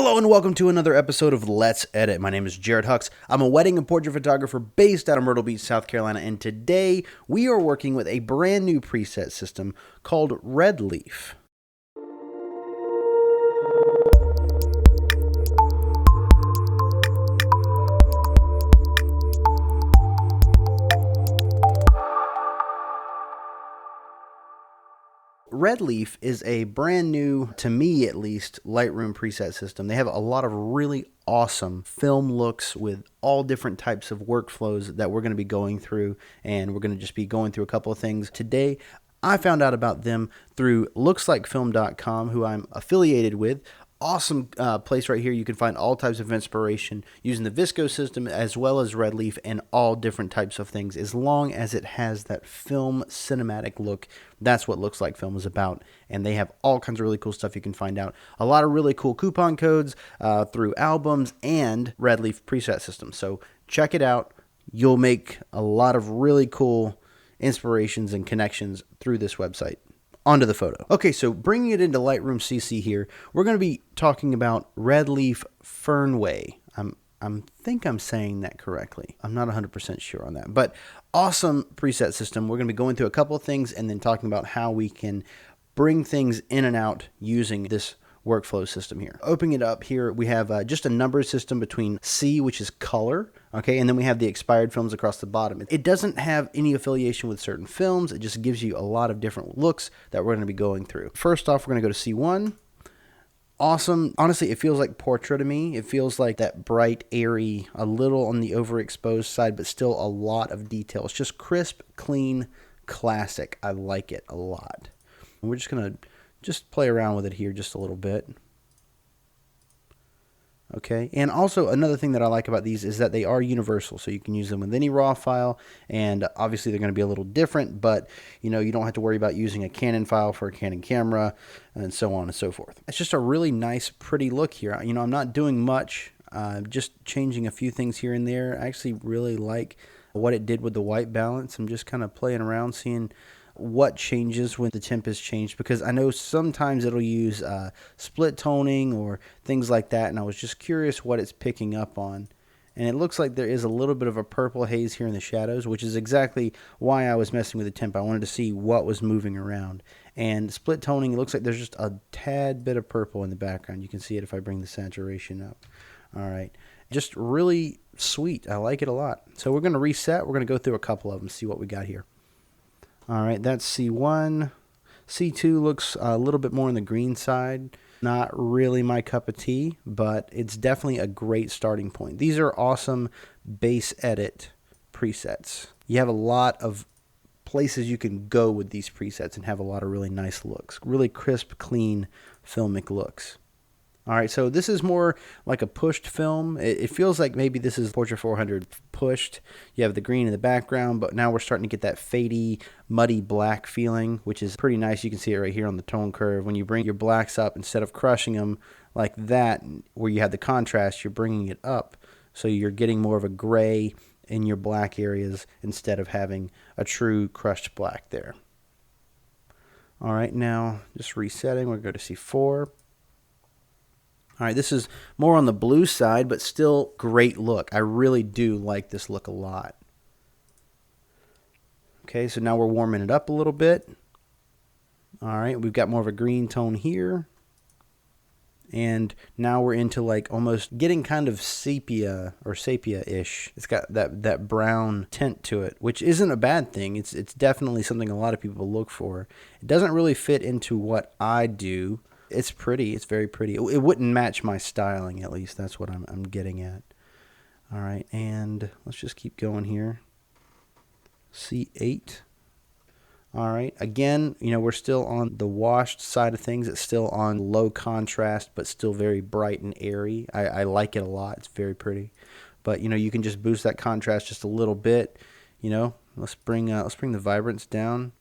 Hello and welcome to another episode of Let's Edit. My name is Jared Hucks. I'm a wedding and portrait photographer based out of Myrtle Beach, South Carolina, and today we are working with a brand new preset system called Redleaf. Redleaf is a brand new, to me at least, Lightroom preset system. They have a lot of really awesome film looks with all different types of workflows that we're going to be going through, and we're going to just be going through a couple of things today. I found out about them through Lookslikefilm.com, who I'm affiliated with. Awesome place right here. You can find all types of inspiration using the Visco system as well as Redleaf and all different types of things, as long as it has that film cinematic look. That's what Lookslikefilm is about, and they have all kinds of really cool stuff you can find out. A lot of really cool coupon codes through albums and Redleaf preset system. So check it out. You'll make a lot of really cool inspirations and connections through this website. Onto the photo. Okay, so bringing it into Lightroom CC here, we're going to be talking about Redleaf Fernweh. I think I'm saying that correctly. I'm not 100% sure on that, but awesome preset system. We're going to be going through a couple of things and then talking about how we can bring things in and out using this workflow system here. Opening it up here, we have just a number system between C, which is color, okay, and then we have the expired films across the bottom. It doesn't have any affiliation with certain films. It just gives you a lot of different looks that we're going to be going through. First off, we're going to go to C1. Awesome. Honestly, it feels like portrait to me. It feels like that bright, airy, a little on the overexposed side, but still a lot of detail. It's just crisp, clean, classic. I like it a lot. And we're just going to play around with it here just a little bit. Okay, and also another thing that I like about these is that they are universal, so you can use them with any RAW file, and obviously they're going to be a little different, but you don't have to worry about using a Canon file for a Canon camera, and so on and so forth. It's just a really nice, pretty look here. I'm not doing much, just changing a few things here and there. I actually really like what it did with the white balance. I'm just kind of playing around, seeing what changes when the temp is changed, because I know sometimes it'll use split toning or things like that, and I was just curious what it's picking up on. And it looks like there is a little bit of a purple haze here in the shadows, which is exactly why I was messing with the temp. I wanted to see what was moving around. And split toning, it looks like there's just a tad bit of purple in the background. You can see it if I bring the saturation up. All right, just really sweet. I like it a lot. So we're going to reset. We're going to go through a couple of them, see what we got here. All right, that's C1. C2 looks a little bit more on the green side. Not really my cup of tea, but it's definitely a great starting point. These are awesome base edit presets. You have a lot of places you can go with these presets and have a lot of really nice looks. Really crisp, clean, filmic looks. All right, so this is more like a pushed film. It feels like maybe this is Portrait 400 pushed. You have the green in the background, but now we're starting to get that fadey, muddy black feeling, which is pretty nice. You can see it right here on the tone curve. When you bring your blacks up, instead of crushing them like that, where you have the contrast, you're bringing it up. So you're getting more of a gray in your black areas instead of having a true crushed black there. All right, now just resetting. We're going to go to C4. All right, this is more on the blue side, but still great look. I really do like this look a lot. Okay, so now we're warming it up a little bit. All right, we've got more of a green tone here. And now we're into like almost getting kind of sepia or sepia-ish. It's got that brown tint to it, which isn't a bad thing. It's definitely something a lot of people look for. It doesn't really fit into what I do. It's pretty. It's very pretty. It wouldn't match my styling, at least. That's what I'm getting at. All right, and let's just keep going here. C8. All right. Again, we're still on the washed side of things. It's still on low contrast, but still very bright and airy. I like it a lot. It's very pretty. But, you can just boost that contrast just a little bit. Let's bring the vibrance down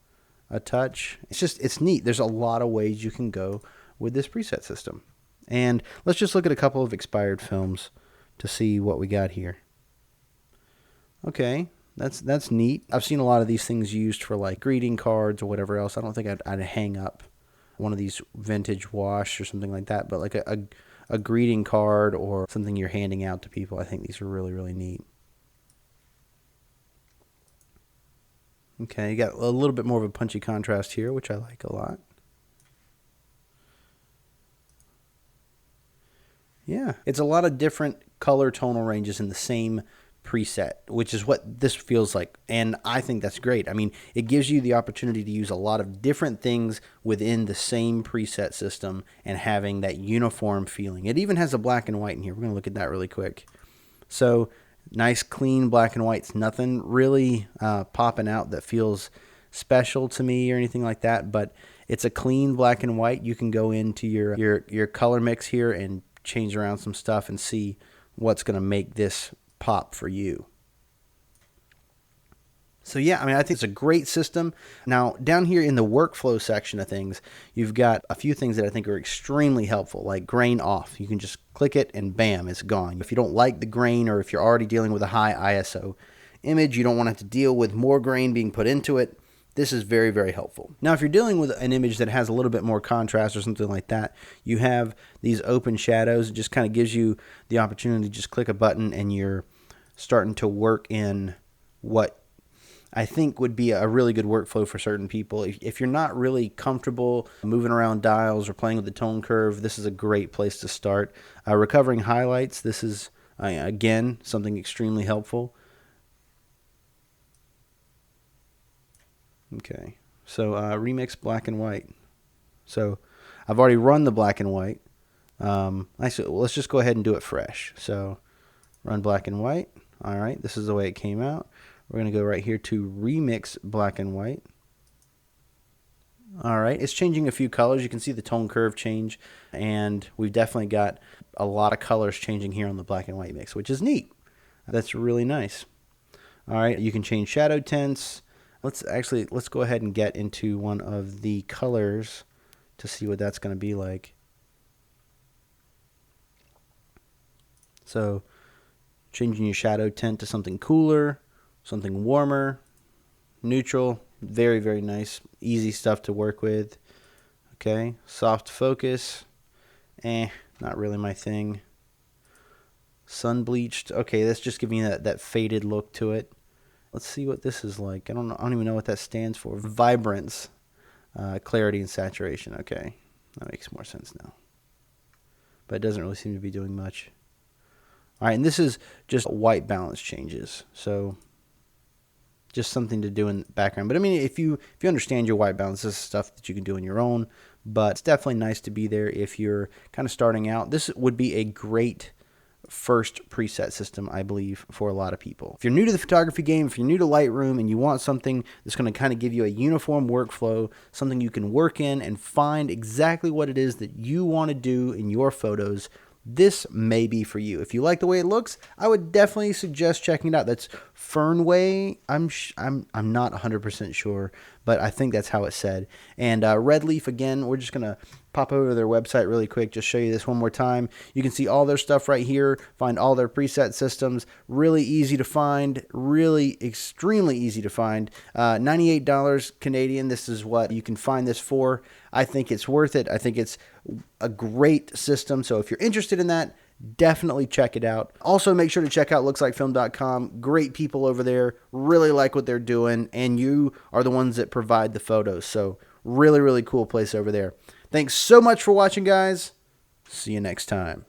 a touch. It's neat. There's a lot of ways you can go with this preset system. And let's just look at a couple of expired films to see what we got here. Okay, that's neat. I've seen a lot of these things used for like greeting cards or whatever else. I don't think I'd hang up one of these vintage wash or something like that, but like a a greeting card or something you're handing out to people. I think these are really, really neat. Okay, you got a little bit more of a punchy contrast here, which I like a lot. Yeah, it's a lot of different color tonal ranges in the same preset, which is what this feels like. And I think that's great. I mean, it gives you the opportunity to use a lot of different things within the same preset system and having that uniform feeling. It even has a black and white in here. We're going to look at that really quick. So nice, clean black and whites. Nothing really popping out that feels special to me or anything like that, but it's a clean black and white. You can go into your color mix here and change around some stuff and see what's going to make this pop for you. So yeah, I mean, I think it's a great system. Now, down here in the workflow section of things, you've got a few things that I think are extremely helpful, like grain off. You can just click it and bam, it's gone. If you don't like the grain, or if you're already dealing with a high ISO image, you don't want to have to deal with more grain being put into it. This is very, very helpful. Now, if you're dealing with an image that has a little bit more contrast or something like that, you have these open shadows. It just kind of gives you the opportunity to just click a button and you're starting to work in what I think would be a really good workflow for certain people. If you're not really comfortable moving around dials or playing with the tone curve, this is a great place to start. Recovering highlights, this is, again, something extremely helpful. Okay, so remix black and white. So I've already run the black and white. Actually, let's just go ahead and do it fresh. So run black and white. All right, this is the way it came out. We're going to go right here to remix black and white. All right, it's changing a few colors. You can see the tone curve change, and we've definitely got a lot of colors changing here on the black and white mix, which is neat. That's really nice. All right, you can change shadow tints. Let's go ahead and get into one of the colors to see what that's going to be like. So changing your shadow tint to something cooler, something warmer, neutral, very, very nice, easy stuff to work with. Okay, soft focus, not really my thing. Sun bleached, okay, that's just giving you that faded look to it. Let's see what this is like. I don't even know what that stands for. Vibrance, clarity, and saturation. Okay, that makes more sense now. But it doesn't really seem to be doing much. All right, and this is just white balance changes. So just something to do in the background. But I mean, if you understand your white balance, this is stuff that you can do on your own. But it's definitely nice to be there if you're kind of starting out. This would be a great first preset system, I believe, for a lot of people. If you're new to the photography game, if you're new to Lightroom and you want something that's going to kind of give you a uniform workflow, something you can work in and find exactly what it is that you want to do in your photos, this may be for you. If you like the way it looks, I would definitely suggest checking it out. That's Fernweh. I'm not 100% sure, but I think that's how it's said. And Redleaf, again, we're just going to pop over to their website really quick, just show you this one more time. You can see all their stuff right here, find all their preset systems. Really easy to find, really extremely easy to find. $98 Canadian, this is what you can find this for. I think it's worth it. I think it's a great system. So if you're interested in that, definitely check it out. Also, make sure to check out lookslikefilm.com. Great people over there. Really like what they're doing, and you are the ones that provide the photos. So really, really cool place over there. Thanks so much for watching, guys. See you next time.